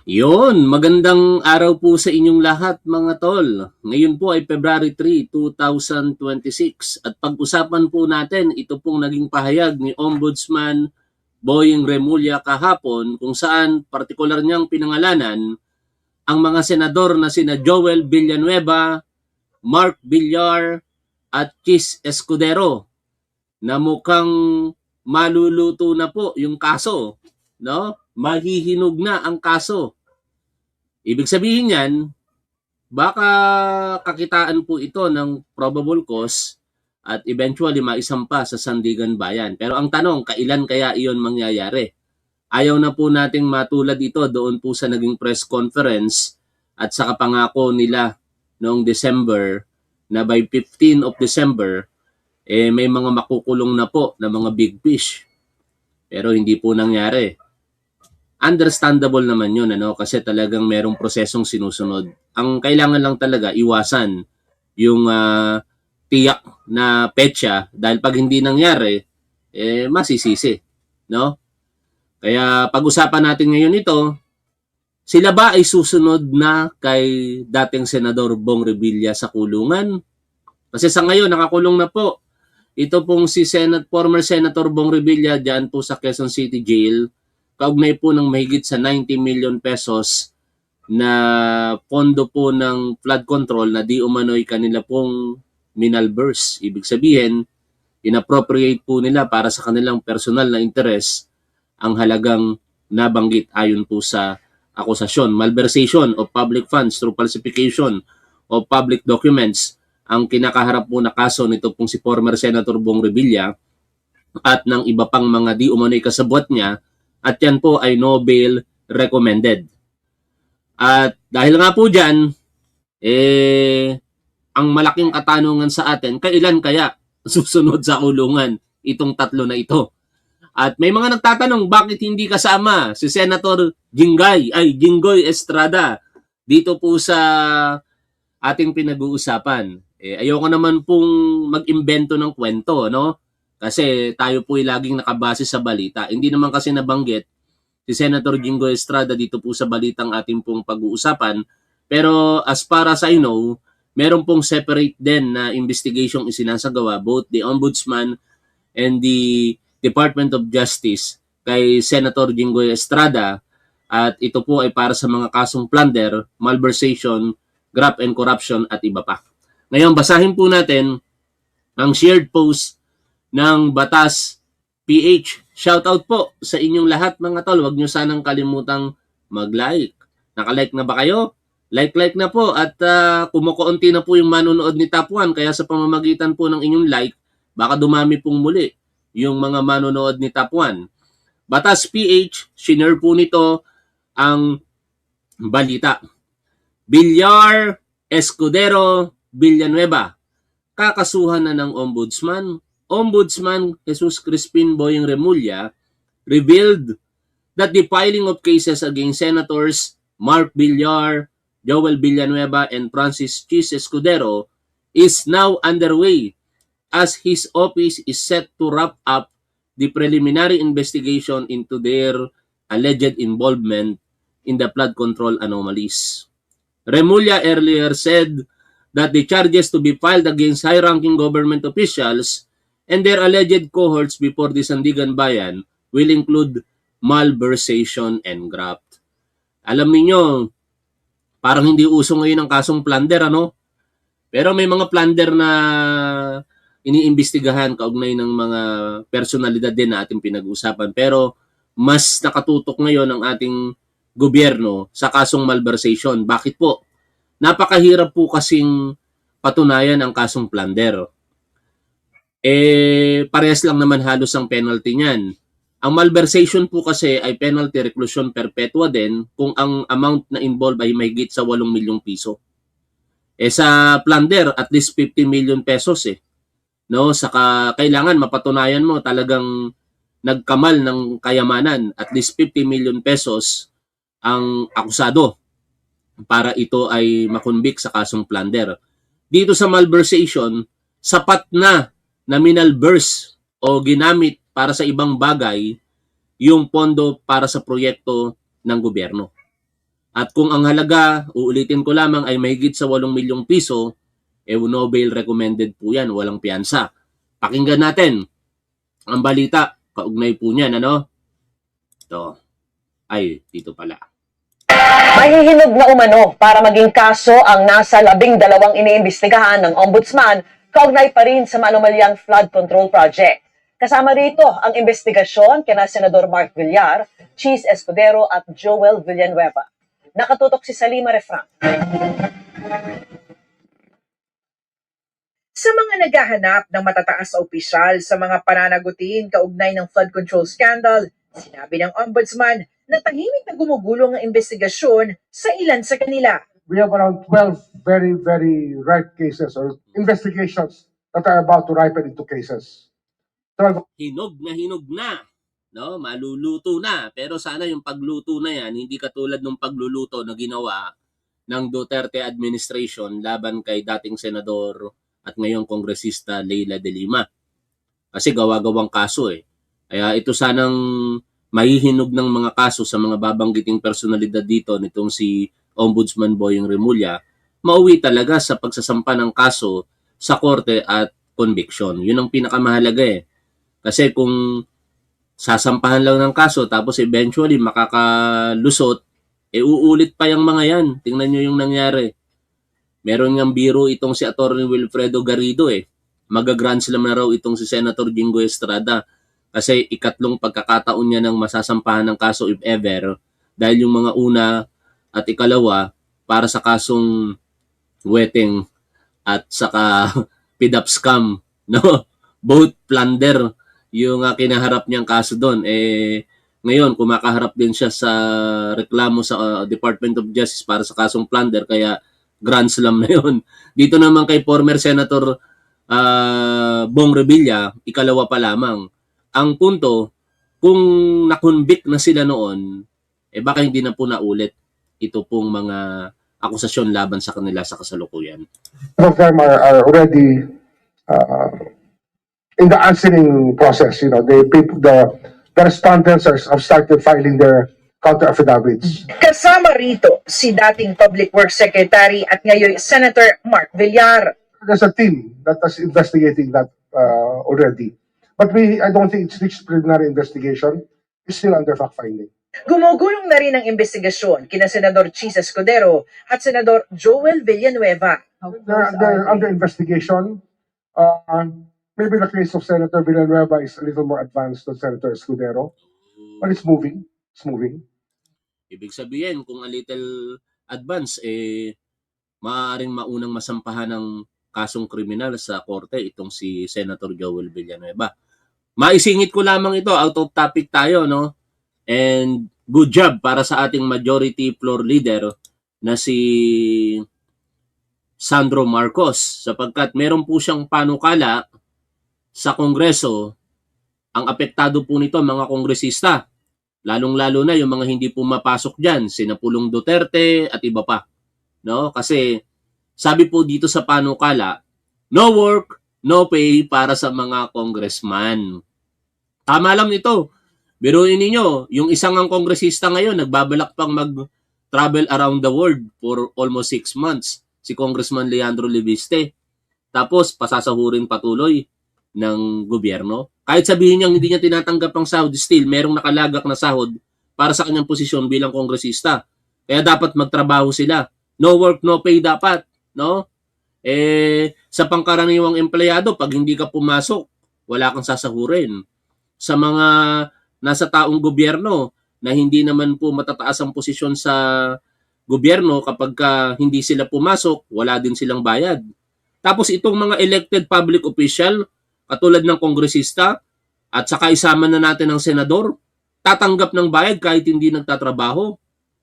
Yon, magandang araw po sa inyong lahat mga tol. Ngayon po ay February 3, 2026 at pag-usapan po natin ito pong naging pahayag ni Ombudsman Boying Remulla kahapon kung saan partikular niyang pinangalanan ang mga senador na sina Joel Villanueva, Mark Villar at Chis Escudero na mukhang maluluto na po yung kaso, no? Mahihinog na ang kaso. Ibig sabihin niyan, baka kakitaan po ito ng probable cause at eventually maisampa sa Sandigan Bayan. Pero ang tanong, kailan kaya iyon mangyayari? Ayaw na po nating matulad ito doon po sa naging press conference at sa kapangako nila noong December na by 15 of December, may mga makukulong na po na mga big fish. Pero hindi po nangyari. Understandable naman yun, ano? Kasi talagang merong prosesong sinusunod. Ang kailangan lang talaga, iwasan yung tiyak na petsa dahil pag hindi nangyari, masisisi. No? Kaya pag-usapan natin ngayon ito, sila ba ay susunod na kay dating Senador Bong Revilla sa kulungan? Kasi sa ngayon, nakakulong na po. Ito pong si former Senator Bong Revilla dyan po sa Quezon City Jail, kaugnay po ng mahigit sa 90 million pesos na pondo po ng flood control na di umano'y kanila pong minalverse. Ibig sabihin, inappropriate po nila para sa kanilang personal na interes ang halagang nabanggit ayon po sa akusasyon. Malversation of public funds through falsification of public documents ang kinakaharap po na kaso nito pong si former Senator Bong Revilla at ng iba pang mga di umano'y kasabwat niya, at yan po ay no bail recommended. At dahil nga po dyan, ang malaking katanungan sa atin, kailan kaya susunod sa kulungan itong tatlo na ito? At may mga nagtatanong, bakit hindi kasama si Senator Jinggoy Estrada dito po sa ating pinag-uusapan? Ayoko naman pong mag-imbento ng kwento, no? Kasi tayo po ay laging nakabase sa balita. Hindi naman kasi nabanggit si Senator Jinggoy Estrada dito po sa balitang ating pong pag-uusapan. Pero as far as I know, meron pong separate din na investigation isinasagawa both the Ombudsman and the Department of Justice kay Senator Jinggoy Estrada, at ito po ay para sa mga kasong plunder, malversation, graft and corruption at iba pa. Ngayon, basahin po natin ang shared post ng Batas PH. Shoutout po sa inyong lahat mga tol. Huwag nyo sanang kalimutang mag-like. Naka-like na ba kayo? Like na po at kumukuunti na po yung manonood ni Top 1, kaya sa pamamagitan po ng inyong like, baka dumami pong muli yung mga manonood ni Top 1. Batas PH, shinare po nito ang balita. Villar, Escudero, Villanueva, kakasuhan na ng Ombudsman. Ombudsman Jesus Crispin Boying Remulla revealed that the filing of cases against Senators Mark Villar, Joel Villanueva, and Francis Chis Escudero is now underway as his office is set to wrap up the preliminary investigation into their alleged involvement in the flood control anomalies. Remulla earlier said that the charges to be filed against high-ranking government officials and their alleged cohorts before the Sandigan Bayan will include malversation and graft. Alam niyo, parang hindi uso ngayon ang kasong plunder, ano? Pero may mga plunder na iniimbestigahan kaugnay ng mga personalidad din na ating pinag-uusapan. Pero mas nakatutok ngayon ang ating gobyerno sa kasong malversation. Bakit po? Napakahirap po kasing patunayan ang kasong plunder. Parehas lang naman halos ang penalty niyan. Ang malversation po kasi ay penalty reclusion perpetua din kung ang amount na involved ay mahigit sa 8 milyong piso. Sa plunder, at least 50 million pesos No? Saka kailangan mapatunayan mo talagang nagkamal ng kayamanan, at least 50 million pesos ang akusado para ito ay makonvict sa kasong plunder. Dito sa malversation, sapat na minalverse o ginamit para sa ibang bagay yung pondo para sa proyekto ng gobyerno. At kung ang halaga, uulitin ko lamang, ay mahigit sa 8 milyong piso, no bail recommended po yan, walang piyansa. Pakinggan natin ang balita, kaugnay po niyan, ano? Ito. Ay, dito pala. Mahihinog na umano para maging kaso ang nasa 12 iniimbestigahan ng Ombudsman kaugnay pa rin sa manumalyang flood control project. Kasama rito ang investigasyon kina Senador Mark Villar, Cheese Escudero at Joel Villanueva. Nakatutok si Salima Refran. Sa mga naghahanap ng matataas na opisyal sa mga pananagutin kaugnay ng flood control scandal, sinabi ng Ombudsman na tahimik na gumugulong ang investigasyon sa ilan sa kanila. We have around 12 very, very ripe cases or investigations that are about to ripen into cases. 12 Hinog na, no? Maluluto na. Pero sana yung pagluto na yan, hindi katulad ng pagluluto na ginawa ng Duterte administration laban kay dating senador at ngayong kongresista Leila de Lima. Kasi gawa-gawang kaso eh. Kaya ito sanang mahihinog ng mga kaso sa mga babanggiting personalidad dito nitong si Ombudsman Boyong Remulla, mauwi talaga sa pagsasampa ng kaso sa korte at conviction. Yun ang pinakamahalaga eh. Kasi kung sasampahan lang ng kaso tapos eventually makakalusot, uulit pa yung mga yan. Tingnan nyo yung nangyari. Meron ngang biro itong si Atty. Wilfredo Garrido eh. Mag-grand slam na raw itong si Senator Jingo Estrada. Kasi ikatlong pagkakataon niya ng masasampahan ng kaso if ever. Dahil yung mga una at ikalawa para sa kasong wetting at saka PDAP scam. No? Both plunder yung kinaharap niyang kaso doon. Ngayon, kumakaharap din siya sa reklamo sa Department of Justice para sa kasong plunder. Kaya grand slam na yun. Dito naman kay former Senator Bong Revilla, ikalawa pa lamang. Ang punto, kung nakonvict na sila noon, baka hindi na po naulit ito pong mga akusasyon laban sa kanila sa kasalukuyan. of them are already in the answering process. You know, the respondents have started filing their counter affidavits. Kasama rito si dating Public Works Secretary at ngayon Senator Mark Villar. There's a team that is investigating that already. But I don't think it's reached preliminary investigation. It's still under fact-finding. Gumugulong na rin ang investigasyon kina Senador Cheese Escudero at Senador Joel Villanueva. They're under investigation. Maybe the case of Senator Villanueva is a little more advanced than Senator Escudero. But it's moving. It's moving. Ibig sabihin, kung a little advance, maaaring maunang masampahan ng kasong kriminal sa korte itong si Senator Joel Villanueva. Maisingit ko lamang ito, out of topic tayo, no? And good job para sa ating majority floor leader na si Sandro Marcos, sapagkat meron po siyang panukala sa Kongreso. Ang apektado po nito mga kongresista, lalong-lalo na yung mga hindi pumapasok dyan, sina Pulong Duterte at iba pa. No? Kasi sabi po dito sa panukala, no work, no pay para sa mga congressman. Tama lang ito. Biruin ninyo, yung isang ang kongresista ngayon, nagbabalak pang mag-travel around the world for almost 6 months. Si Congressman Leandro Leviste. Tapos, pasasahurin patuloy ng gobyerno. Kahit sabihin niyang hindi niya tinatanggap ang sahod, still, merong nakalagak na sahod para sa kanyang posisyon bilang kongresista. Kaya dapat magtrabaho sila. No work, no pay dapat. No? Sa pangkaraniwang empleyado, pag hindi ka pumasok, wala kang sasahurin. Sa mga nasa taong gobyerno na hindi naman po matataas ang posisyon sa gobyerno, kapag hindi sila pumasok, wala din silang bayad. Tapos itong mga elected public official, katulad ng kongresista, at saka isama na natin ang senador, tatanggap ng bayad kahit hindi nagtatrabaho.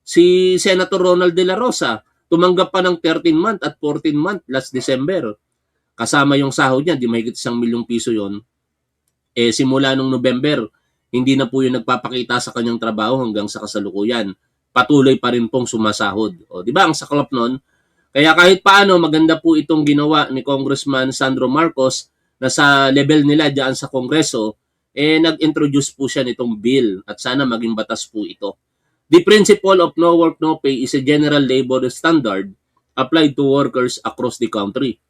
Si Senator Ronald De La Rosa, tumanggap pa ng 13-month at 14-month last December. Kasama yung sahod niya, di mahigit 1 milyong piso yon. Simula nung November, hindi na po yung nagpapakita sa kanyang trabaho hanggang sa kasalukuyan. Patuloy pa rin pong sumasahod. O, di ba ang saklap nun? Kaya kahit paano, maganda po itong ginawa ni Congressman Sandro Marcos na sa level nila diyan sa Kongreso, nag-introduce po siya nitong bill at sana maging batas po ito. The principle of no work, no pay is a general labor standard applied to workers across the country.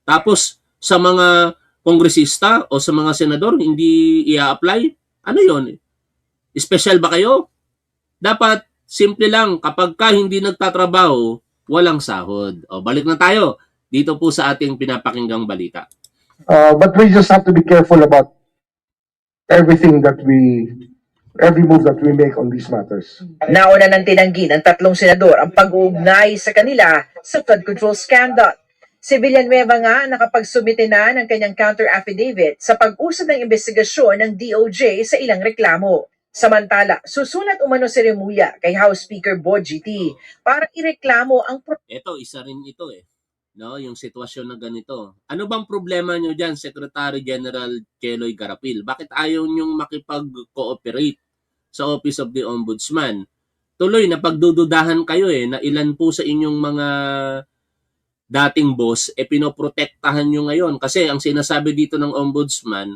Tapos, sa mga kongresista o sa mga senador, hindi i-apply? Ano yon? Special ba kayo? Dapat, simple lang, kapag ka hindi nagtatrabaho, walang sahod. O, balik na tayo dito po sa ating pinapakinggang balita. But we just have to be careful about every move that we make on these matters. Nauna nang tinanggi ng tatlong senador ang pag-uugnay sa kanila sa flood control scandal. Si Villanueva nga nakapagsumite na ng kanyang counter-affidavit sa pag-usad ng investigasyon ng DOJ sa ilang reklamo. Samantala, susulat umano si Remulla kay House Speaker Bo GT para ireklamo ang Ito, isa rin ito no, yung sitwasyon na ganito. Ano bang problema nyo dyan, Secretary General Cheloy Garapil? Bakit ayaw nyong makipag-cooperate sa Office of the Ombudsman? Tuloy, napagdududahan kayo na ilan po sa inyong mga dating boss, pinoprotektahan nyo ngayon. Kasi ang sinasabi dito ng Ombudsman,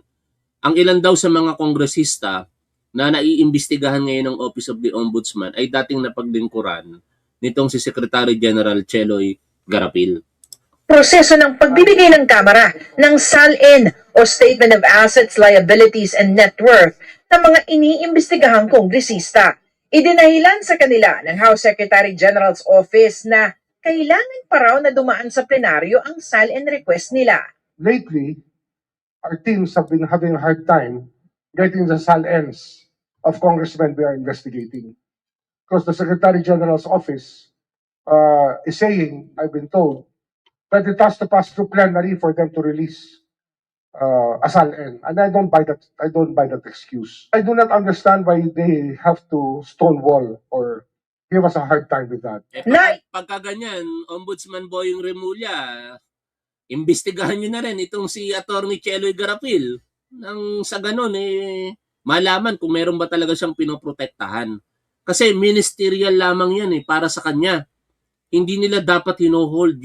ang ilan daw sa mga kongresista na naiimbestigahan ngayon ng Office of the Ombudsman ay dating napaglingkuran nitong si Secretary General Cheloy Garapil. proseso ng pagbibigay ng Kamara ng SALN o Statement of Assets, Liabilities and Net Worth ng mga iniimbestigahang kongresista. Idinahilan sa kanila ng House Secretary General's Office na kailangan pa raw na dumaan sa plenaryo ang SALN request nila. Lately, our teams have been having a hard time getting the SALNs of congressmen we are investigating. Because the Secretary General's office is saying, I've been told, that it has to pass through plenary for them to release a SALN. And I don't buy that excuse. I do not understand why they have to stonewall or give us a hard time with that. Pagka ganyan, Ombudsman Boyong Remulla, imbestigahan nyo na rin itong si Attorney Cheloy Garapil nang sa ganun malaman kung meron ba talaga siyang pinoprotektahan. Kasi ministerial lamang yan para sa kanya. Hindi nila dapat hino-hold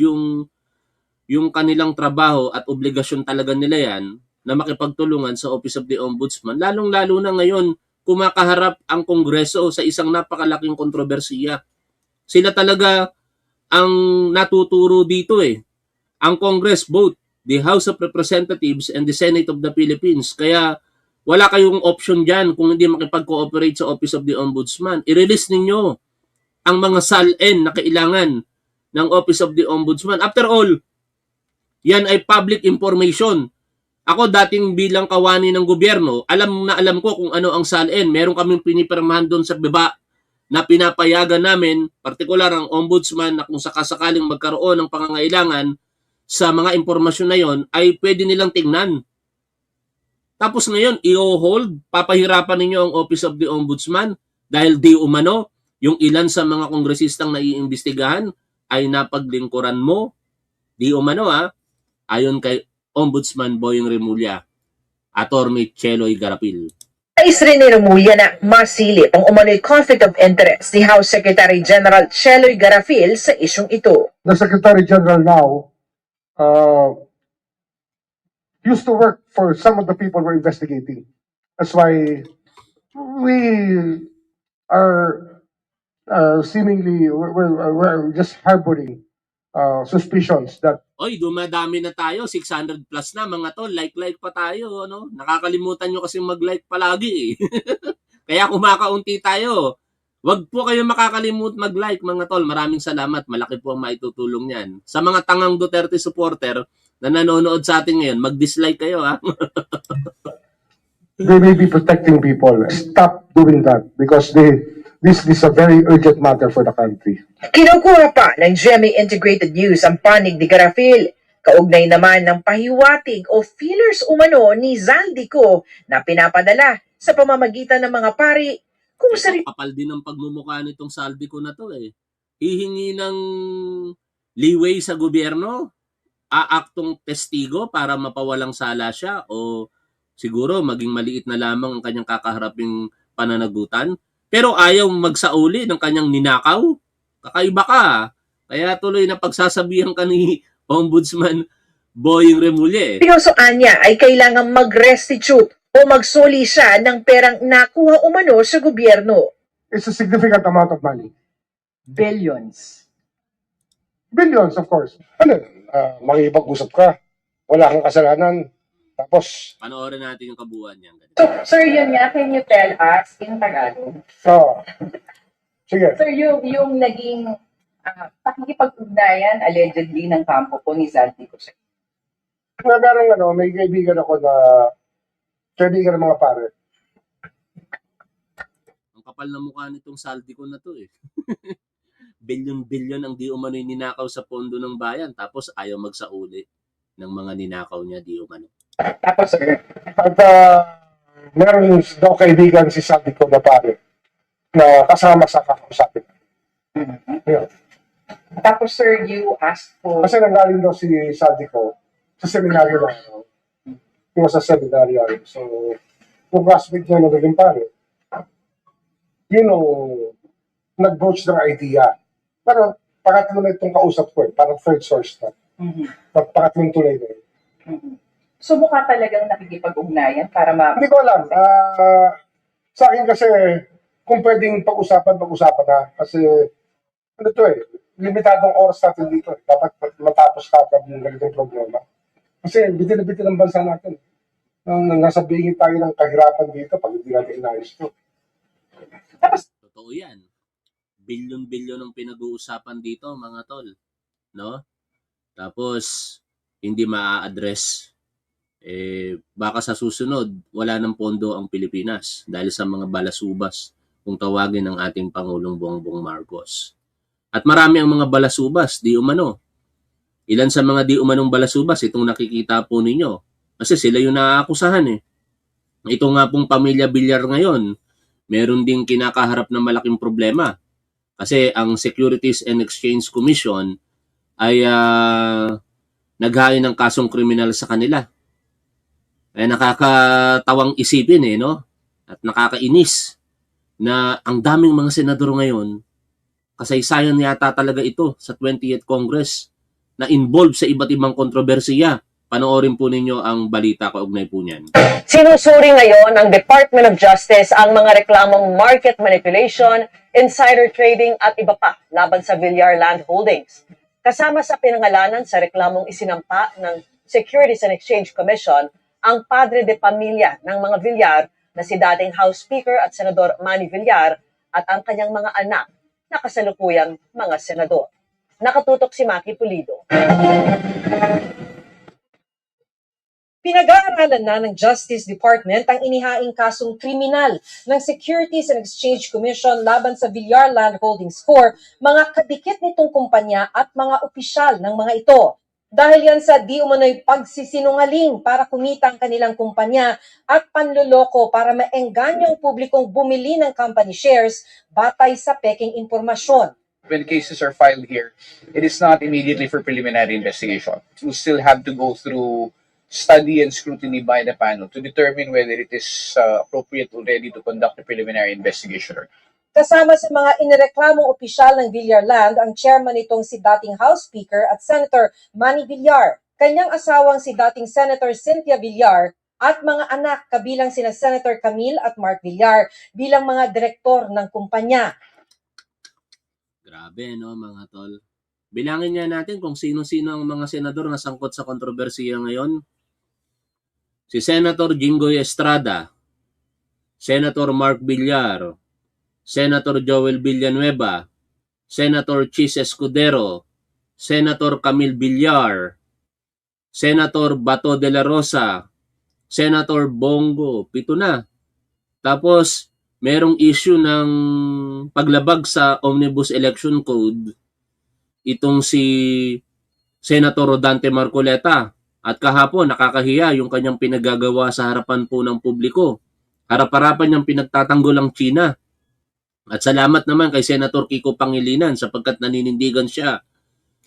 yung kanilang trabaho at obligasyon talaga nila yan na makipagtulungan sa Office of the Ombudsman. Lalong-lalo na ngayon, kumakaharap ang Kongreso sa isang napakalaking kontrobersiya. Sila talaga ang natuturo dito Ang Congress, both the House of Representatives and the Senate of the Philippines. Kaya wala kayong option dyan kung hindi makipag-cooperate sa Office of the Ombudsman. I-release ninyo ang mga SALN na kailangan ng Office of the Ombudsman. After all, yan ay public information. Ako dating bilang kawani ng gobyerno, alam ko kung ano ang SALN. Meron kaming pinipirmahan doon sa baba na pinapayagan namin, partikular ang Ombudsman, na kung sakasakaling magkaroon ng pangangailangan sa mga impormasyon na yon ay pwede nilang tingnan. Tapos ngayon, i-hold, papahirapan ninyo ang Office of the Ombudsman dahil di umano yung ilan sa mga kongresistang naiimbestigahan ay napaglingkuran mo. Di umano ayon kay Ombudsman Boyong Remulla, Attorney Cheloy Garapil. Nais rin ni Remulla na masilip ang umano'y conflict of interest ni House Secretary General Cheloy Garapil sa isyong ito. The Secretary General now used to work for some of the people we're investigating. That's why we are seemingly, we're just harboring suspicions that Oy, dumadami na tayo, 600 plus na mga tol, like pa tayo, Nakakalimutan nyo kasi mag-like palagi Kaya kumakaunti tayo. Wag po kayo makakalimut mag-like mga tol. Maraming salamat, malaki po ang maitutulong niyan. Sa mga tangang Duterte supporter na nanonood sa atin ngayon, mag-dislike kayo they may be protecting people. Stop doing that because this is a very urgent matter for the country. Kinukuha pa ng GMA Integrated News ang panig ni Garapil. Kaugnay naman ng pahiwatig o feelers umano ni Zaldico na pinapadala sa pamamagitan ng mga pari kung sa Kapal din ang pagmumukha nitong Zaldico na to Hihingi ng leeway sa gobyerno, aaktong testigo para mapawalang sala siya o siguro maging maliit na lamang ang kanyang kakaharaping pananagutan. Pero ayaw magsauli ng kanyang ninakaw. Kakaiba ka. Kaya tuloy na pagsasabihan ka ni Ombudsman Boyong Remulla pinusuan niya ay kailangang mag-restitute o magsoli siya ng perang nakuha umano sa gobyerno. It's a significant amount of money. Billions. Billions, of course. Ano, makikipag-usap ka, wala kang kasalanan, tapos, Panoorin natin yung kabuuan niyan. So, sir, yun nga, can you tell us in Tagalog? sige. Sir, yung naging pakikipag-ugnayan allegedly ng kampo po ni Zaldico sir. Merong may kaibigan ako na kaibigan ng mga pare. Ang kapal na mukha nitong Saldico na to eh. Bilyon-bilyon ang di umano ninakaw sa pondo ng bayan tapos ayaw magsauli ng mga ninakaw niya di umano. Tapos, sir, At meron daw kaibigan si Saldico na pare na kasama sa kakausapin. Yeah. tapos sir, you asked for, Kasi nanggaling daw si Saldico sa seminaryo na he was a seminary. So, kung classmate niya na naging pare, nag-broach ng idea. Pero pangatlo na itong kausap ko parang third source na. Pangatlong tulay na yun. so mukha talagang nakikipag-ugnayan para Hindi ko alam. Sa akin kasi, kung pwedeng pag-usapan na. Kasi, limitadong oras natin dito. Dapat matapos kapag yung ganitong problema. Kasi, bitin na bitin ang bansa natin. Nasa bingit tayo ng kahirapan dito pag hindi natin inayos ito. Totoo yan. Bilyon-bilyon ang pinag-uusapan dito mga tol. No? Tapos, hindi maa-address. Baka sa susunod, wala ng pondo ang Pilipinas dahil sa mga balasubas kung tawagin ng ating Pangulong Bongbong Marcos. At marami ang mga balasubas, di umano. Ilan sa mga di umanong balasubas, itong nakikita po ninyo. Kasi sila yung naaakusahan eh. Ito nga pong pamilya Villar ngayon, meron ding kinakaharap na malaking problema. Kasi ang Securities and Exchange Commission ay naghain ng kasong kriminal sa kanila. Ay nakakatawang isipin no? At nakakainis na ang daming mga senador ngayon, kasaysayan yata talaga ito sa 20th Congress na involved sa iba't ibang kontrobersiya. Panoorin po ninyo ang balita kaugnay po niyan. Sinusuri ngayon ng Department of Justice ang mga reklamong market manipulation, insider trading at iba pa laban sa Villar Land Holdings. Kasama sa pinangalanan sa reklamong isinampa ng Securities and Exchange Commission ang padre de pamilya ng mga Villar na si dating House Speaker at Senador Manny Villar at ang kanyang mga anak na kasalukuyang mga senador. Nakatutok si Maki Pulido. Pinag-aaralan na ng Justice Department ang inihaing kasong kriminal ng Securities and Exchange Commission laban sa Villar Land Holdings Corp, mga kadikit nitong kumpanya at mga opisyal ng mga ito. Dahil yan sa di umano'y pagsisinungaling para kumita ang kanilang kumpanya at panluloko para maengganyo ang publikong bumili ng company shares batay sa peking impormasyon. When cases are filed here, it is not immediately for preliminary investigation. We still have to go through study and scrutiny by the panel to determine whether it is appropriate already to conduct a preliminary investigation. Kasama sa mga inireklamong opisyal ng Villar Land ang chairman nitong si dating House Speaker at Senator Manny Villar, kanyang asawang si dating Senator Cynthia Villar at mga anak kabilang sina Senator Camille at Mark Villar bilang mga direktor ng kumpanya. Grabe no mga tol. Bilangin nga natin kung sino-sino ang mga senador na sangkot sa kontrobersiya ngayon. Si Senator Jinggoy Estrada, Senator Mark Villar, Senator Joel Villanueva, Senator Chis Escudero, Senator Camille Villar, Senator Bato de la Rosa, Senator Bongo, 7 na. Tapos, merong issue ng paglabag sa Omnibus Election Code, itong si Senator Rodante Marcoleta. At kahapon, nakakahiya yung kanyang pinagagawa sa harapan po ng publiko. Harap-harapan niyang pinagtatanggol ang China. At salamat naman kay Senator Kiko Pangilinan sapagkat naninindigan siya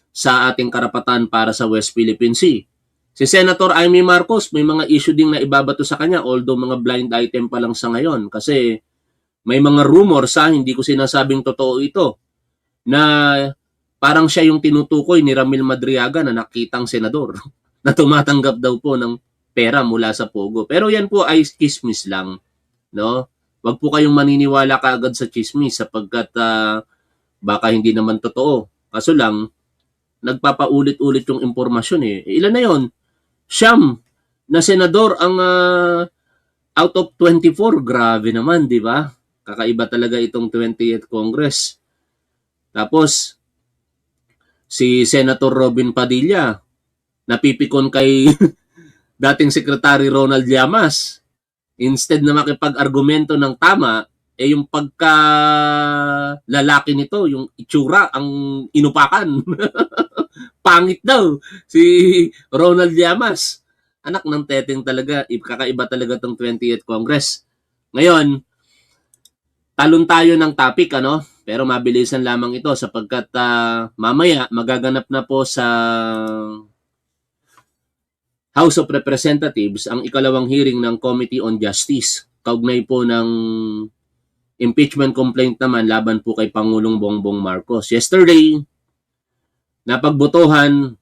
sa ating karapatan para sa West Philippine Sea. Si Senator Amy Marcos, may mga issue ding na ibabato sa kanya although mga blind item pa lang sa ngayon kasi may mga rumors hindi ko sinasabing totoo ito, na parang siya yung tinutukoy ni Ramil Madriaga na nakitang senador na tumatanggap daw po ng pera mula sa Pogo. Pero yan po ay kismis lang, no? wag po kayong maniniwala kaagad sa chismis sapagkat baka hindi naman totoo. Kaso lang, nagpapaulit-ulit yung impormasyon eh. Ilan na yon? Siyam na senador ang out of 24. Grabe naman, di ba? Kakaiba talaga itong 20th Congress. Tapos, si Senator Robin Padilla, napipikon kay dating Secretary Ronald Llamas. Instead na makipag-argumento ng tama, yung pagka lalaki nito, yung itsura, ang inupakan. Pangit daw si Ronald Llamas. Anak ng teteng talaga, kakaiba talaga tong 20th Congress. Ngayon, talon tayo ng topic, ano? Pero mabilisan lamang ito sapagkat mamaya magaganap na po sa House of Representatives ang ikalawang hearing ng Committee on Justice. Kaugnay po ng impeachment complaint naman laban po kay Pangulong Bongbong Marcos. Yesterday, napagbotohan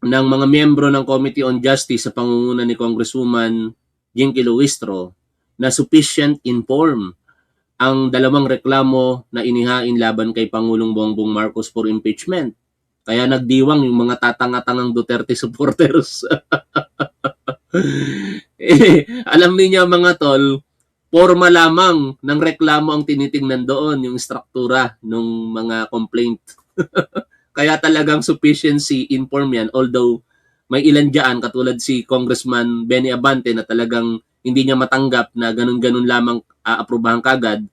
ng mga miyembro ng Committee on Justice sa pangunguna ni Congresswoman Jinky Luistro na sufficient inform ang dalawang reklamo na inihain laban kay Pangulong Bongbong Marcos for impeachment. Kaya nagdiwang yung mga tatanga-tangang Duterte supporters. Alam niyo mga tol, forma lamang ng reklamo ang tinitingnan doon, yung struktura ng mga complaint. Kaya talagang sufficiency inform yan, although may ilan dyan, katulad si Congressman Benny Abante na talagang hindi niya matanggap na ganun-ganun lamang aaprubahan kagad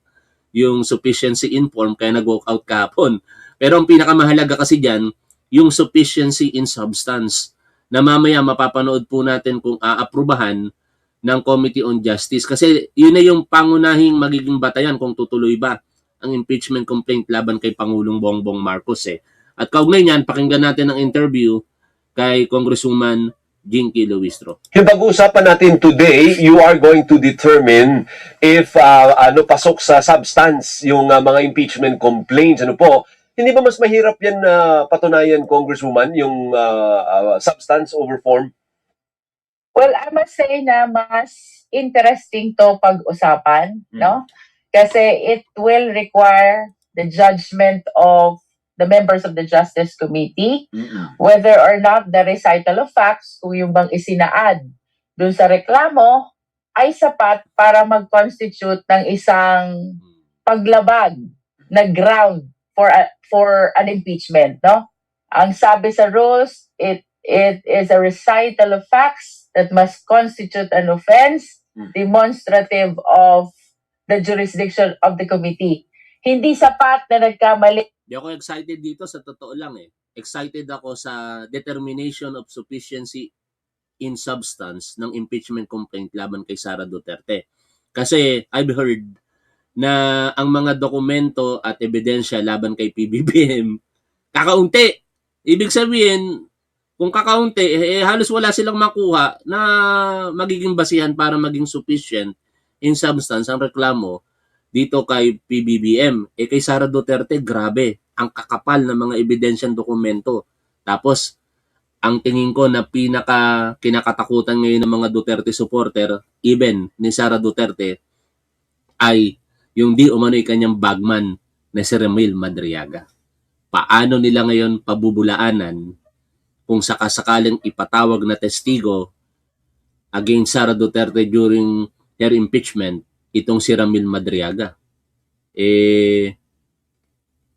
yung sufficiency inform, kaya nag-walk out kahapon. Pero ang pinakamahalaga kasi dyan, yung sufficiency in substance, na mamaya mapapanood po natin kung aaprubahan ng Committee on Justice. Kasi yun na yung pangunahing magiging batayan kung tutuloy ba ang impeachment complaint laban kay Pangulong Bongbong Marcos eh. At kaugnay niyan, pakinggan natin ang interview kay Congresswoman Jinky Luistro. Yung pag-uusapan natin today, you are going to determine if pasok sa substance yung mga impeachment complaints. Ano po? Hindi ba mas mahirap yan na patunayan, Congresswoman, yung substance over form? Well, I must say na mas interesting to pag-usapan, no? Kasi it will require the judgment of the members of the Justice Committee, whether or not the recital of facts, kung yung bang isinaad dun sa reklamo, ay sapat para mag-constitute ng isang paglabag na ground for an impeachment, no? Ang sabi sa rules, it is a recital of facts that must constitute an offense demonstrative of the jurisdiction of the committee. Hindi sapat na nagkamali. Di ako excited dito, sa totoo lang eh. Excited ako sa determination of sufficiency in substance ng impeachment complaint laban kay Sara Duterte. Kasi I've heard na ang mga dokumento at ebidensya laban kay PBBM kakaunti. Ibig sabihin, kung kakaunti, halos wala silang makuha na magiging basihan para maging sufficient in substance ang reklamo dito kay PBBM. Kay Sara Duterte, grabe. Ang kakapal ng mga ebidensyang dokumento. Tapos, ang tingin ko na kinakatakutan ngayon ng mga Duterte supporter, even ni Sara Duterte, ay yung di umano'y kanyang bagman na si Ramil Madriaga. Paano nila ngayon pabubulaanan kung sakasakaling ipatawag na testigo against Sara Duterte during her impeachment, itong si Ramil Madriaga.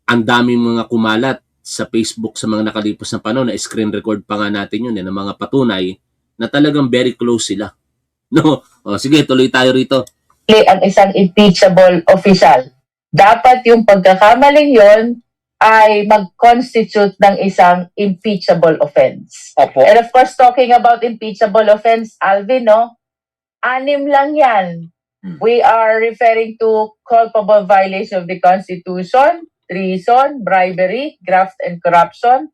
Ang daming mga kumalat sa Facebook sa mga nakalipos na panahon, na screen record pa nga natin yun, ng mga patunay na talagang very close sila. No? Sige, tuloy tayo rito. Ang isang impeachable official. Dapat yung pagkakamaling yon ay mag-constitute ng isang impeachable offense. Opo. And of course, talking about impeachable offense, Alvin, no? 6 lang yan. We are referring to culpable violation of the Constitution, treason, bribery, graft and corruption,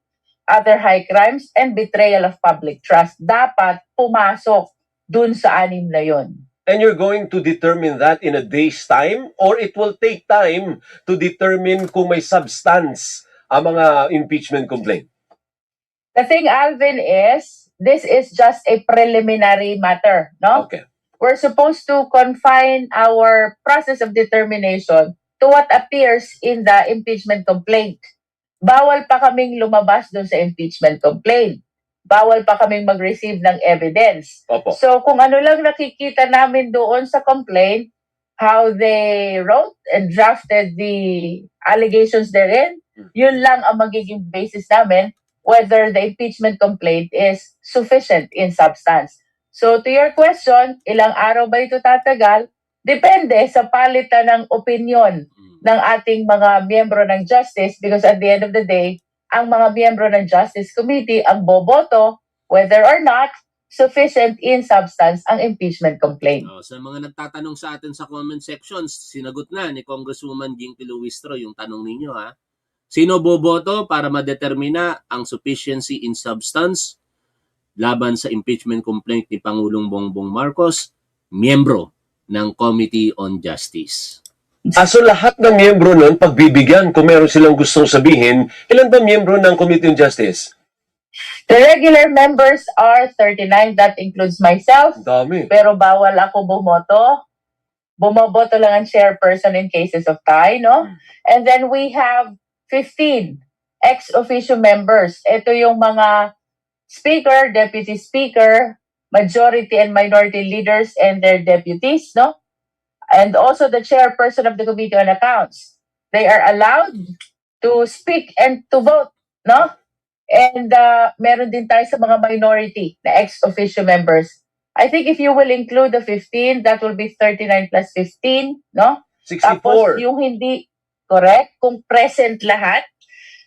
other high crimes, and betrayal of public trust. Dapat pumasok dun sa 6 na yon. And you're going to determine that in a day's time? Or it will take time to determine kung may substance ang mga impeachment complaint? The thing, Alvin, is this is just a preliminary matter, no? Okay. we're supposed to confine our process of determination to what appears in the impeachment complaint. Bawal pa kaming lumabas doon sa impeachment complaint. Bawal pa kaming mag-receive ng evidence. Opo. So kung ano lang nakikita namin doon sa complaint, how they wrote and drafted the allegations therein, yun lang ang magiging basis namin whether the impeachment complaint is sufficient in substance. So to your question, ilang araw ba ito tatagal? Depende sa palitan ng opinion ng ating mga miyembro ng Justice, because at the end of the day, ang mga miyembro ng Justice Committee ang boboto whether or not sufficient in substance ang impeachment complaint. Sa mga nagtatanong sa atin sa comment sections, sinagot na ni Congresswoman Jinky Luistro yung tanong ninyo, ha. Sino boboto para madetermina ang sufficiency in substance laban sa impeachment complaint ni Pangulong Bongbong Marcos? Miyembro ng Committee on Justice. So lahat ng miyembro nun, pagbibigyan, kung meron silang gustong sabihin, ilan ba miyembro ng Committee on Justice? The regular members are 39, that includes myself, Ang dami. pero bawal ako bumoto. Bumoboto lang ang chairperson in cases of tie, no? And then we have 15 ex-officio members. Ito yung mga speaker, deputy speaker, majority and minority leaders and their deputies, no? And also the chairperson of the Committee on Accounts. They are allowed to speak and to vote, no? And meron din tayo sa mga minority na ex-officio members. I think if you will include the 15, that will be 39 plus 15, no? 64. Tapos yung hindi, correct, kung present lahat.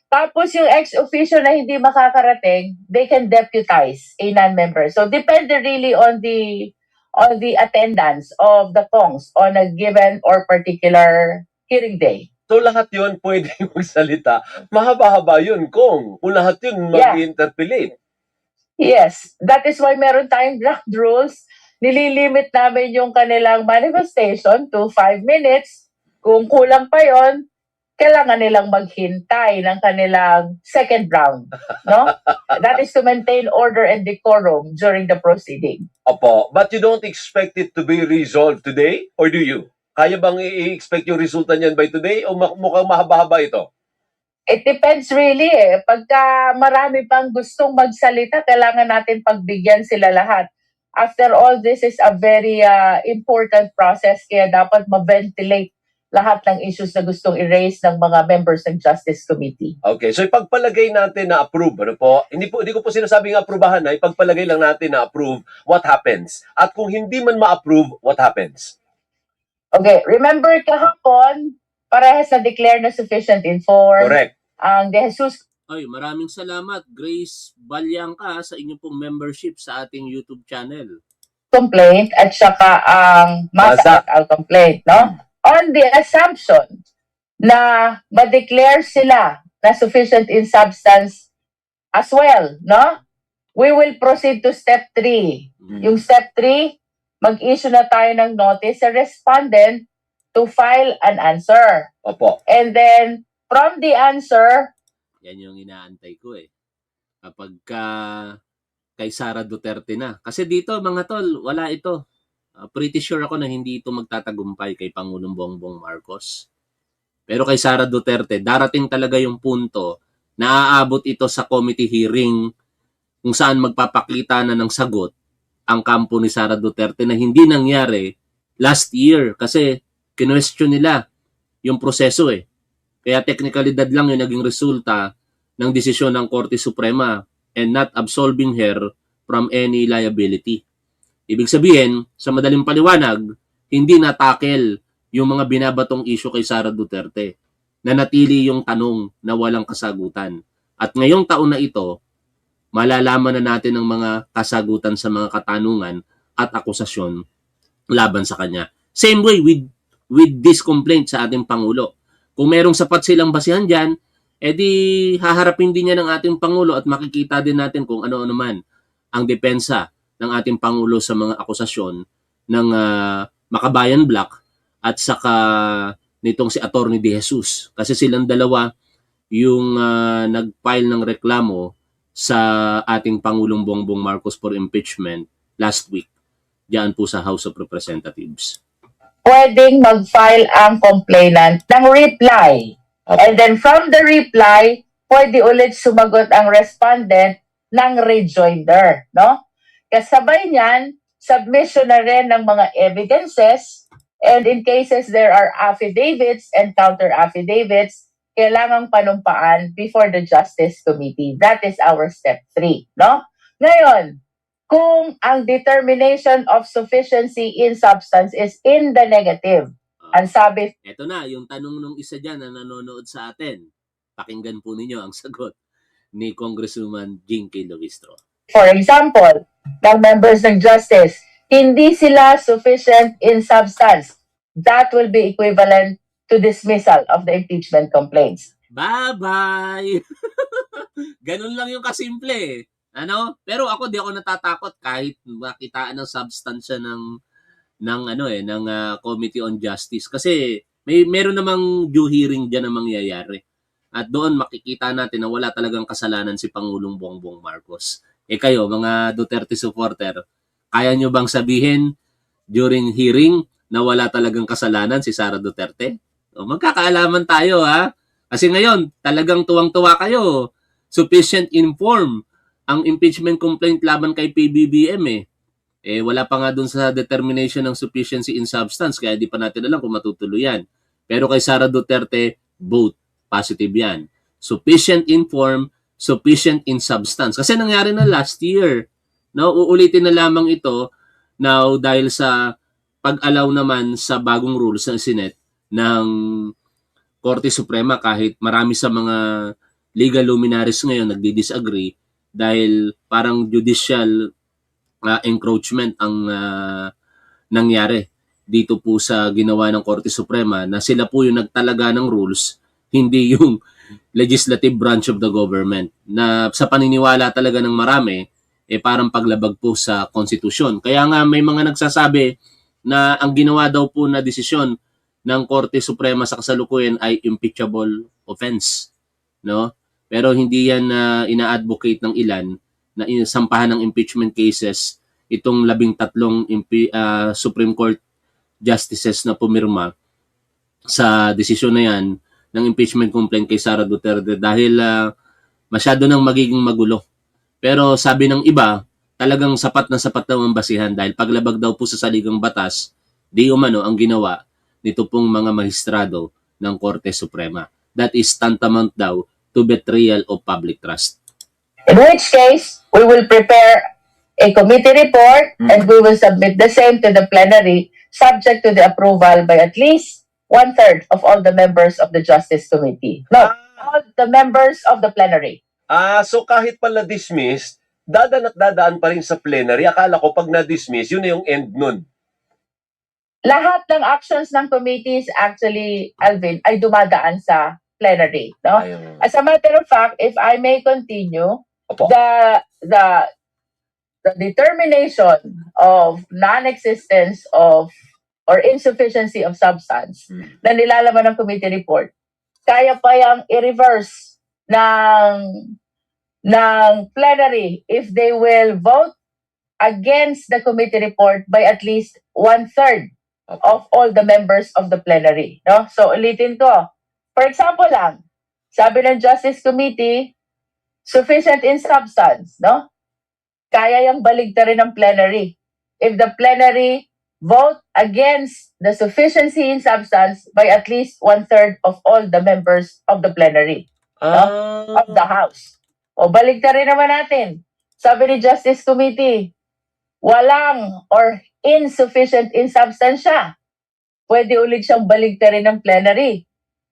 Tapos yung ex-officio na hindi makakarating, they can deputize a non-member. So depende really on the attendance of the Kongs on a given or particular hearing day. So lahat yun pwede magsalita. Mahaba-haba yun kung lahat yun Yeah. mag-interpellate. Yes, that is why meron tayong draft rules. Nililimit namin yung kanilang manifestation to 5 minutes. Kung kulang pa yon, kailangan nilang maghintay ng kanilang second round, no? That is to maintain order and decorum during the proceeding. Opo. But you don't expect it to be resolved today? Or do you? Kaya bang i-expect yung resulta niyan by today? O mukhang mahaba-haba ito? It depends really eh. Pagka marami pang gustong magsalita, kailangan natin pagbigyan sila lahat. After all, this is a very important process, kaya dapat ma-ventilate lahat ng issues na gustong i-raise ng mga members ng Justice Committee. Okay, so ipagpalagay natin na approve, ano po? Hindi ko po sinasabing aprubahan na, ipagpalagay lang natin na approve, what happens? At kung hindi man ma-approve, what happens? Okay, remember kahapon, parehas na declare na sufficient in form. Correct. Ang De Jesus Ay, maraming salamat, Grace Balyangka, sa inyong pong membership sa ating YouTube channel. complaint at saka ang Masa et al. Complaint, no? On the assumption na ma-declare sila na sufficient in substance as well, no? We will proceed to step 3. Yung step 3, mag-issue na tayo ng notice sa respondent to file an answer. Opo. And then, from the answer, Yan yung inaantay ko eh. Kapag kay Sara Duterte na. Kasi dito mga tol, wala ito. Pretty sure ako na hindi ito magtatagumpay kay Pangulong Bongbong Marcos. Pero kay Sara Duterte, darating talaga yung punto na aabot ito sa committee hearing kung saan magpapakita na ng sagot ang kampo ni Sara Duterte na hindi nangyari last year kasi kinwestiyon nila yung proseso eh. Kaya technicalidad lang yung naging resulta ng desisyon ng Korte Suprema and not absolving her from any liability. Ibig sabihin, sa madaling paliwanag, hindi natakel yung mga binabatong issue kay Sara Duterte. Nanatili yung tanong na walang kasagutan. At ngayong taon na ito, malalaman na natin ang mga kasagutan sa mga katanungan at akusasyon laban sa kanya. Same way with this complaint sa ating Pangulo. Kung merong sapat silang basihan dyan, edi haharapin din niya ng ating Pangulo at makikita din natin kung ano-ano man ang depensa ng ating Pangulo sa mga akusasyon ng Makabayan Black at saka nitong si Atty. De Jesus. Kasi silang dalawa yung nag-file ng reklamo sa ating Pangulong Bongbong Marcos for impeachment last week. diyan po sa House of Representatives. Pwedeng mag-file ang complainant ng reply. And then from the reply, pwede ulit sumagot ang respondent ng rejoinder, no? Kasabay niyan, submission na rin ng mga evidences, and in cases there are affidavits and counter-affidavits, kailangang panumpaan before the Justice Committee. That is our step 3, no? Ngayon, kung ang determination of sufficiency in substance is in the negative, ang sabi, Ito na, yung tanong nung isa dyan na nanonood sa atin. Pakinggan po ninyo ang sagot ni Congresswoman Jinky Lovistro. for example, ng members ng justice, hindi sila sufficient in substance. That will be equivalent to dismissal of the impeachment complaints. Bye-bye! Ganun lang yung kasimple. Ano? Pero ako di ako natatakot kahit makitaan ng substansya ng Committee on Justice kasi meron namang due hearing diyan na mangyayari. At doon makikita natin na wala talagang kasalanan si Pangulong Bongbong Marcos. Kayo, mga Duterte supporter, kaya nyo bang sabihin during hearing na wala talagang kasalanan si Sara Duterte? O, magkakaalaman tayo ha. Kasi ngayon, talagang tuwang-tuwa kayo. Sufficient informed ang impeachment complaint laban kay PBBM wala pa nga dun sa determination ng sufficiency in substance kaya di pa natin alam kung matutuloy yan. Pero kay Sara Duterte, both positive yan. Sufficient informed, sufficient in substance. Kasi nangyari na last year. No, uulitin na lamang ito now dahil sa pag-allow naman sa bagong rules ng Senate ng Korte Suprema kahit marami sa mga legal luminaries ngayon nagdi-disagree dahil parang judicial encroachment ang nangyari dito po sa ginawa ng Korte Suprema na sila po yung nagtalaga ng rules, hindi yung legislative branch of the government na sa paniniwala talaga ng marami parang paglabag po sa konstitusyon. Kaya nga may mga nagsasabi na ang ginawa daw po na desisyon ng Korte Suprema sa kasalukuyan ay impeachable offense, no? Pero hindi yan ina-advocate ng ilan na sampahan ng impeachment cases itong 13 Supreme Court justices na pumirma sa desisyon na yan ng impeachment complaint kay Sara Duterte dahil masyado nang magiging magulo. Pero sabi ng iba, talagang sapat na sapat daw ang basihan dahil paglabag daw po sa saligang batas, di umano ang ginawa nito pong mga mahistrado ng Korte Suprema. That is tantamount daw to betrayal of public trust. in which case, we will prepare a committee report and we will submit the same to the plenary subject to the approval by at least 1/3 of all the members of the Justice Committee. No, all the members of the plenary. So kahit pala dismissed, dadaan at dadaan pa rin sa plenary. Akala ko pag na-dismiss, yun na yung end nun. Lahat ng actions ng committees actually, Alvin, ay dumadaan sa plenary. No? Ayun. As a matter of fact, if I may continue, Opo. the determination of non-existence of or insufficiency of substance na nilalaman ng committee report, kaya pa yung i-reverse ng plenary if they will vote against the committee report by at least 1/3 of all the members of the plenary. No? So, ulitin ko. For example lang, sabi ng Justice Committee, sufficient in substance, no? Kaya yung baligtarin ng plenary. If the plenary vote against the sufficiency in substance by at least 1/3 of all the members of the plenary of the House. O baligtarin naman natin. Sabi ni Justice Committee, walang or insufficient in substance siya. Pwede ulit siyang baligtarin ng plenary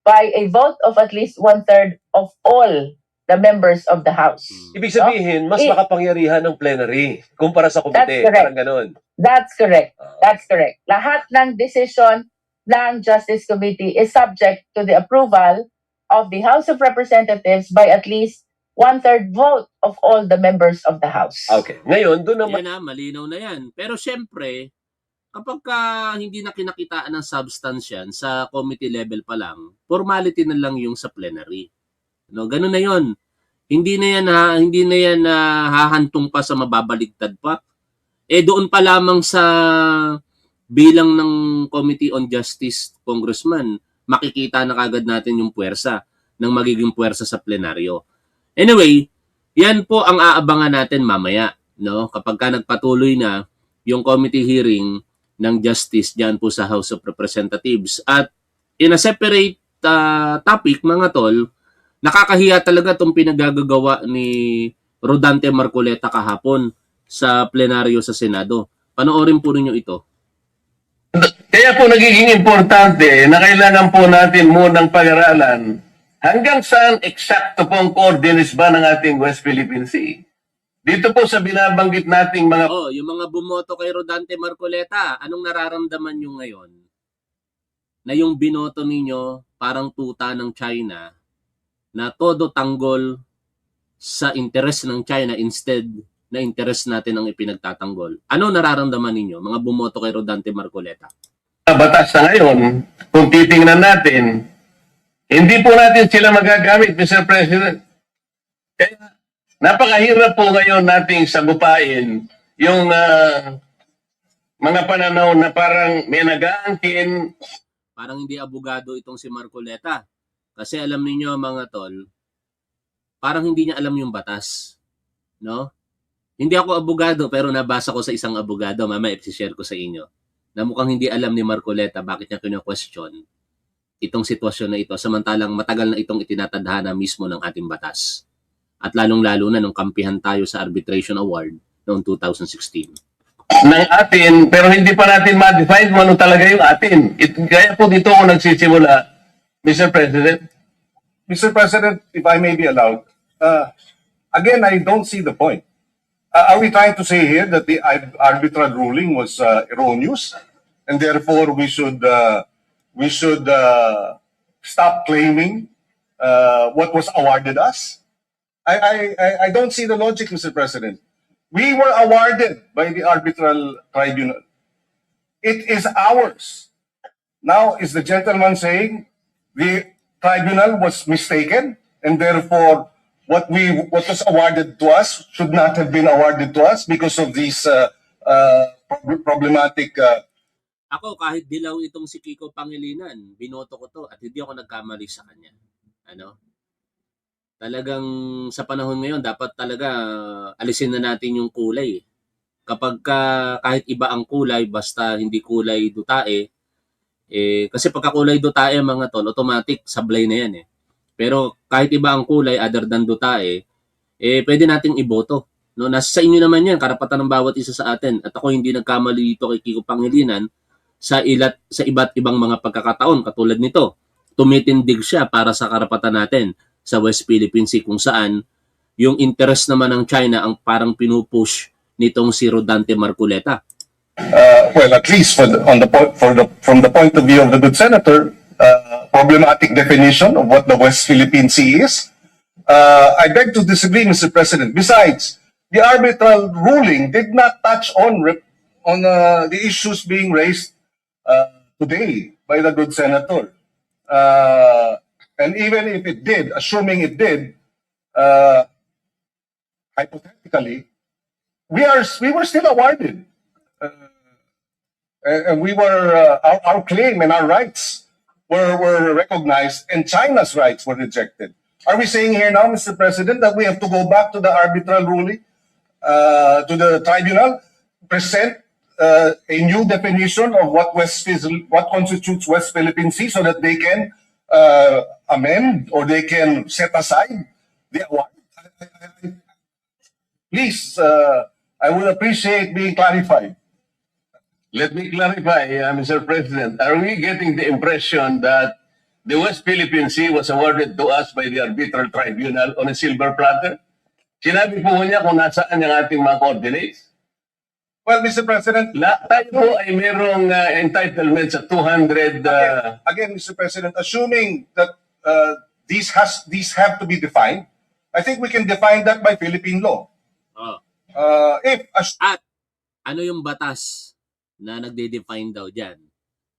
by a vote of at least 1/3 of all the members of the House. Ibig sabihin, mas makapangyarihan ng plenary kumpara sa komite. That's correct. Parang ganun. That's correct. That's correct. Lahat ng decision ng Justice Committee is subject to the approval of the House of Representatives by at least 1/3 vote of all the members of the House. Okay. Ngayon, doon naman. Yan malinaw na yan. Pero syempre, kapag hindi na kinakitaan ng substance yan sa committee level pa lang, formality na lang yung sa plenary. No, ganun na yon. Hindi na yan hahantong pa sa mababaligtad pa. doon pa lamang sa bilang ng Committee on Justice Congressman, makikita na kagad natin yung puwersa ng magiging puwersa sa plenaryo. Anyway, yan po ang aabangan natin mamaya, no? Kapag ka nagpatuloy na yung committee hearing ng Justice diyan po sa House of Representatives. At in a separate topic, mga tol, nakakahiya talaga itong pinagagagawa ni Rodante Marcoleta kahapon sa plenaryo sa Senado. Panoorin po ninyo ito. Kaya po nagiging importante na kailangan po natin munang pag-aralan hanggang saan eksakto pong coordinates ba ng ating West Philippine Sea. Dito po sa binabanggit nating mga Yung mga bumoto kay Rodante Marcoleta, anong nararamdaman nyo ngayon? Na yung binoto ninyo parang tuta ng China na todo tanggol sa interes ng China instead na interes natin ang ipinagtatanggol. Ano nararamdaman ninyo, mga bumoto kay Rodante Marcoleta? batas na ngayon, kung titingnan natin, hindi po natin sila magagamit, Mr. President. Kaya napakahirap po ngayon nating sagupain yung mga pananaw na parang may nag-aangkin. Parang hindi abogado itong si Marcoleta. Kasi alam niyo mga tol, parang hindi niya alam yung batas. No? Hindi ako abogado pero nabasa ko sa isang abogado, mamaya i-share ko sa inyo, na mukhang hindi alam ni Marcoleta bakit niya kino-question itong sitwasyon na ito samantalang matagal na itong itinatadhana mismo ng ating batas. At lalong-lalo na nung kampihan tayo sa Arbitration Award noong 2016. Ng atin, pero hindi pa natin ma-define kung ano talaga yung atin. Kaya po dito ako nagsisimula, Mr. President. Mr. President, if I may be allowed, again, I don't see the point. Are we trying to say here that the arbitral ruling was erroneous, and therefore we should stop claiming what was awarded us? I don't see the logic, Mr. President. We were awarded by the arbitral tribunal. It is ours. Now, is the gentleman saying the tribunal was mistaken, and therefore what was awarded to us should not have been awarded to us because of these problematic. Ako kahit dilaw itong si Kiko Pangilinan, binoto ko to at hindi ako nagkamali sa kanya. Ano? Talagang sa panahon ngayon dapat talaga alisin na natin yung kulay. Kapag kahit iba ang kulay basta hindi kulay dutae, kasi pagka kulay dutae mga tol, automatic sablay na yan eh. Pero kahit iba ang kulay other than dutae, pwede nating iboto. No, nasa sa inyo naman yan, karapatan ng bawat isa sa atin. At ako hindi nagkamali dito kay Kiko Pangilinan sa iba't ibang mga pagkakataon katulad nito. Tumitindig siya para sa karapatan natin sa West Philippine Sea kung saan yung interest naman ng China ang parang pinupush nitong si Rodante Marcoleta. Well, at least from the point of view of the good senator, problematic definition of what the West Philippine Sea is. I beg to disagree, Mr. President. Besides, the arbitral ruling did not touch on the issues being raised today by the good senator. And even if it did, assuming it did, hypothetically, we were still awarded. And we were our claim and our rights were recognized, and China's rights were rejected. Are we saying here now, Mr. President, that we have to go back to the arbitral ruling, to the tribunal, present a new definition of what constitutes West Philippine Sea, so that they can amend or they can set aside the award? Please, I will appreciate being clarified. Let me clarify, Mr. President. Are we getting the impression that the West Philippine Sea was awarded to us by the arbitral tribunal on a silver platter? Sinabi po niya kung nasaan yung ating mga coordinates. Well, Mr. President, Tayo po ay merong entitlement sa 200... again, Mr. President, assuming that these have to be defined, I think we can define that by Philippine law. Oh. At ano yung batas na nagde-define daw dyan?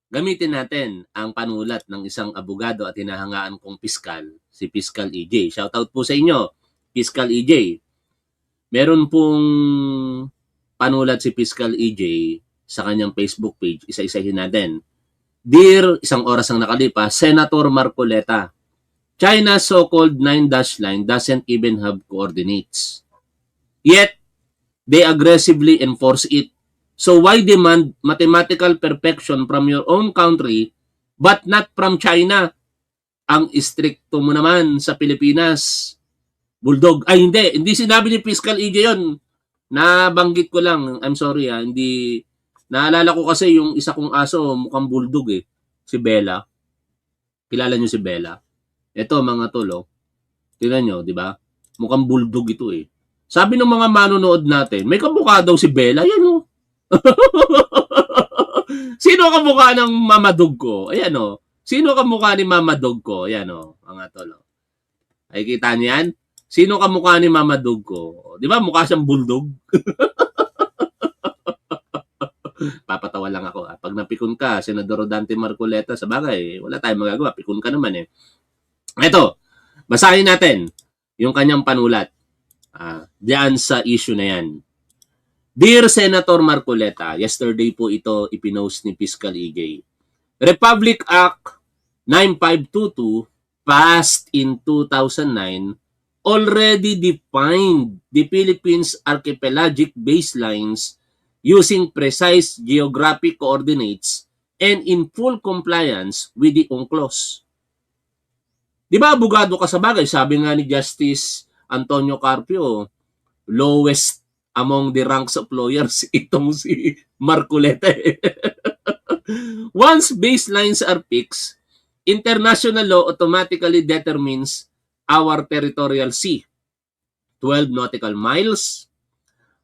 Gamitin natin ang panulat ng isang abogado at hinahangaan kong piskal, si Piskal EJ. Shoutout po sa inyo, Piskal EJ. Meron pong panulat si Fiscal EJ sa kanyang Facebook page. Isa-isahin natin. Dear, isang oras ang nakalipas, Senator Marcoleta, China's so-called 9-dash line doesn't even have coordinates. Yet, they aggressively enforce it. So why demand mathematical perfection from your own country but not from China? Ang istrikto mo naman sa Pilipinas. Bulldog. Ay, hindi sinabi ni Fiscal EJ yun. Nabanggit ko lang. I'm sorry hindi. Naalala ko kasi yung isa kong aso, mukhang bulldog Si Bella. Kilala nyo si Bella? Ito mga tol, tingnan nyo, di ba? Mukhang bulldog ito Sabi ng mga manonood natin, may kamukha daw si Bella. Yan Sino kamukha ng mamadog ko? Ayan Sino kamukha ni mamadog ko? Ayan mga tol. Ay kita niyan? Sino kamukha ni mamadog ko? Di ba mukha siyang bulldog? Papatawa lang ako. Pag napikon ka, Senador Rodante Marcoleta, sa bagay, wala tayong magagawa. Pikon ka naman Ito, basahin natin yung kanyang panulat. Diyan sa issue na yan. Dear Senator Marcoleta, yesterday po ito ipinost ni Fiscal EJ. Republic Act 9522 passed in 2009 already defined the Philippines archipelagic baselines using precise geographic coordinates and in full compliance with the UNCLOS. Di ba abogado ka sa bagay? Sabi nga ni Justice Antonio Carpio, lowest among the ranks of lawyers itong si Marcoleta. Once baselines are fixed, international law automatically determines our territorial sea, 12 nautical miles,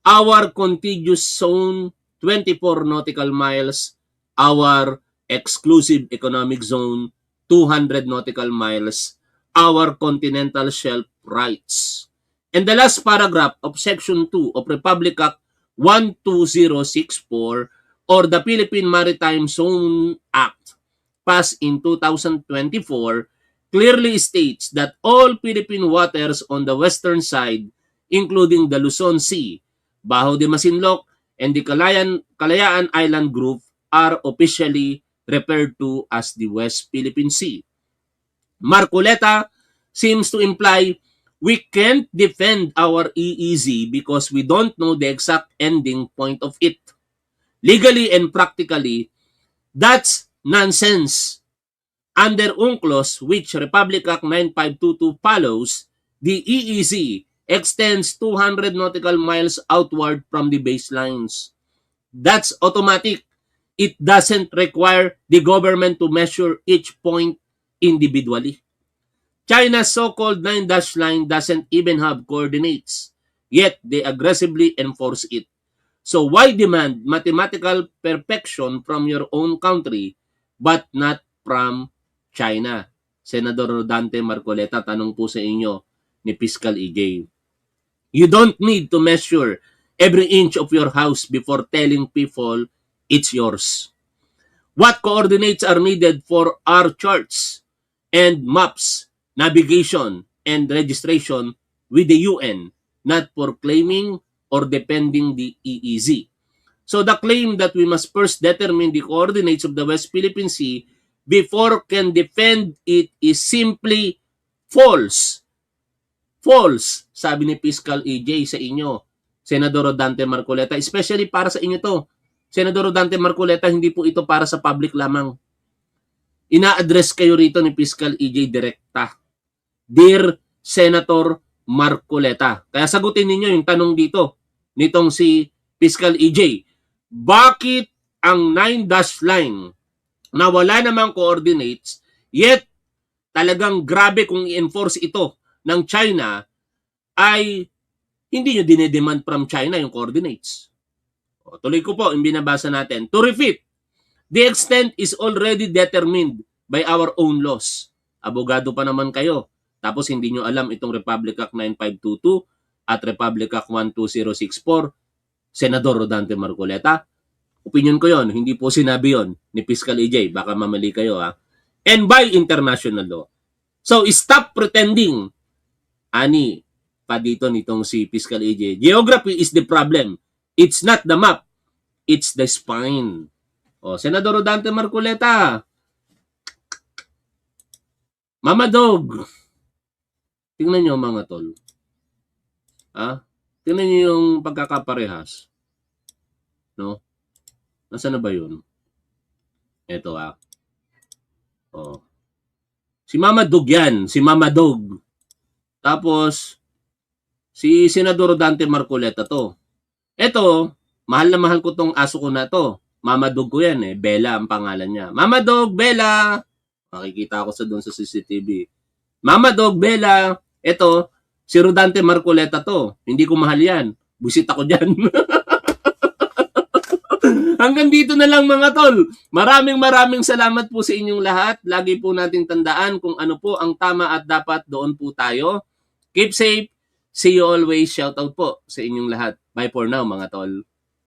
our contiguous zone, 24 nautical miles, our exclusive economic zone, 200 nautical miles, our continental shelf rights. And the last paragraph of Section 2 of Republic Act 12064 or the Philippine Maritime Zone Act passed in 2024 clearly states that all Philippine waters on the western side, including the Luzon Sea, Bajo de Masinloc, and the Kalayaan Island Group are officially referred to as the West Philippine Sea. Marcoleta seems to imply we can't defend our EEZ because we don't know the exact ending point of it. Legally and practically, that's nonsense. Under UNCLOS, which Republic Act 9522 follows, the EEZ extends 200 nautical miles outward from the baselines. That's automatic. It doesn't require the government to measure each point individually. China's so-called 9-dash line doesn't even have coordinates, yet they aggressively enforce it. So why demand mathematical perfection from your own country but not from China? Senador Rodante Marcoleta, tanong po sa inyo ni Fiscal EJ. You don't need to measure every inch of your house before telling people it's yours. What coordinates are needed for our charts and maps, navigation, and registration with the UN, not for claiming or defending the EEZ. So the claim that we must first determine the coordinates of the West Philippine Sea before can defend it is simply false. False, sabi ni Fiscal EJ sa inyo, Senador Rodante Marcoleta, especially para sa inyo to. Senador Rodante Marcoleta, hindi po ito para sa public lamang. Ina-address kayo rito ni Fiscal EJ direkta. Dear Senator Marcoleta. Kaya sagutin ninyo yung tanong dito nitong si Fiscal EJ. Bakit ang 9-dash line na wala namang coordinates, yet talagang grabe kung i-enforce ito ng China, ay hindi nyo dinedemand from China yung coordinates? Tuloy ko po, yung binabasa natin. To repeat, the extent is already determined by our own laws. Abogado pa naman kayo. Tapos hindi nyo alam itong Republic Act 9522 at Republic Act 12064. Senador Rodante Marcoleta. Opinion ko yon, hindi po sinabi yon ni Fiscal EJ. Baka mamali kayo And by international law. So stop pretending. Ani pa dito nitong si Fiscal EJ. Geography is the problem. It's not the map, it's the spine. O, Senador Rodante Marcoleta, Mama Dog, tingnan nyo mga tol. Tingnan nyo yung pagkakaparehas. No? Nasaan na ba yun? Ito Oh. Si Mama Dog yan. Si Mama Dog. Tapos, si Senador Dante Marcoleta to. Ito, mahal na mahal ko tong aso ko na to. Mama Dog ko yan eh. Bella ang pangalan niya. Mama Dog, Bella. Makikita ko doon sa CCTV. Mama Dog, Bella. Ito, si Rodante Marcoleta to. Hindi ko mahal yan. Busit ako dyan. Hanggang dito na lang mga tol. Maraming salamat po sa inyong lahat. Lagi po nating tandaan kung ano po ang tama at dapat, doon po tayo. Keep safe. See you always. Shout out po sa inyong lahat. Bye for now mga tol.